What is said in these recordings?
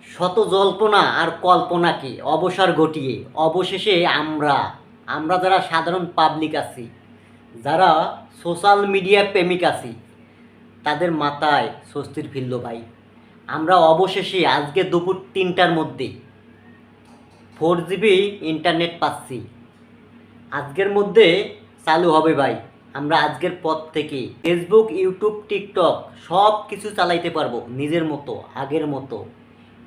শত জল্পনা আর কল্পনাকে অবসর ঘটিয়ে অবশেষে আমরা যারা সাধারণ পাবলিক আছি, যারা সোশ্যাল মিডিয়া প্রেমিক আছি, তাদের মাথায় স্বস্তির ফিরল ভাই। আমরা অবশেষে আজকে দুপুর 3টার মধ্যে 4GB ইন্টারনেট পাচ্ছি। আজকের মধ্যে চালু হবে ভাই। আমরা আজকের পর থেকে ফেসবুক, ইউটিউব, টিকটক সব কিছু চালাইতে পারবো নিজের মতো, আগের মতো।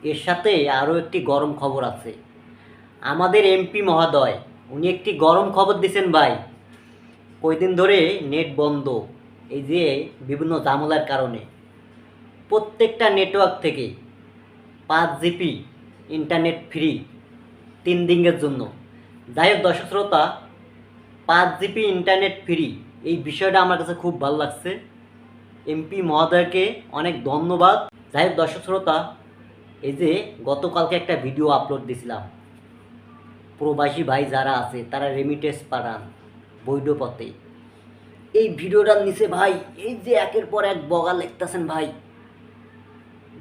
এর সাথে আরও একটি গরম খবর আছে। আমাদের এমপি মহোদয় উনি একটি গরম খবর দিয়েছেন ভাই। কয়দিন ধরে নেট বন্ধ, এই যে বিভিন্ন ঝামেলার কারণে প্রত্যেকটা নেটওয়ার্ক থেকে 5GB ইন্টারনেট ফ্রি 3 দিনের জন্য। যাই হোক দর্শক শ্রোতা, 5GB ইন্টারনেট ফ্রি এই বিষয়টা আমার কাছে খুব ভালো লাগছে। এমপি মহোদয়কে অনেক ধন্যবাদ। যাই হোক দর্শক শ্রোতা, এই যে গতকালকে একটা ভিডিও আপলোড দিয়েছিলাম, প্রবাসী ভাই যারা আছে তারা রেমিটেন্স পাঠান বৈধ পথে। এই ভিডিওটার নিচে ভাই এই যে একের পর এক বগা লিখতেছেন ভাই।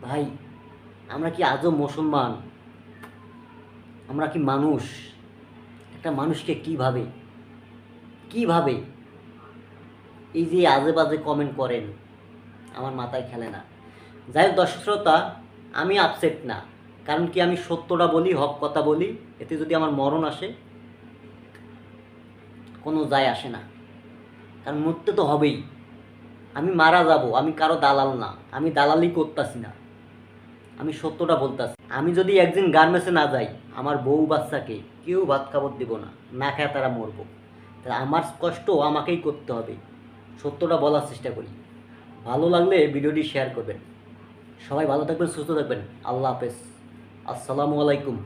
ভাই আমরা কি আজও মুসলমান? আমরা কি মানুষ? একটা মানুষকে কিভাবে এই যে আজে বাজে কমেন্ট করেন, আমার মাথায় খেলে না। যাই হোক দর্শক শ্রোতা, আমি আপসেট না, কারণ কি আমি সত্যটা বলি, হক কথা বলি। এতে যদি আমার মরণ আসে কোনো যায় আসে না, কারণ মরতে তো হবেই। আমি মারা যাব, আমি কারো দালাল না, আমি দালালি করতেছি না, আমি সত্যটা বলতেছি। আমি যদি একদিন গার্মেন্টসে না যাই, আমার বউ বাচ্চাকে কেউ ভাত খাবার দেবো না, না খায় তারা মরবো। তাহলে আমার কষ্ট আমাকেই করতে হবে। সত্যটা বলার চেষ্টা করি। ভালো লাগলে ভিডিওটি শেয়ার করবেন। সবাই ভালো থাকবেন, সুস্থ থাকবেন। আল্লাহ হাফেজ। আসসালামু আলাইকুম।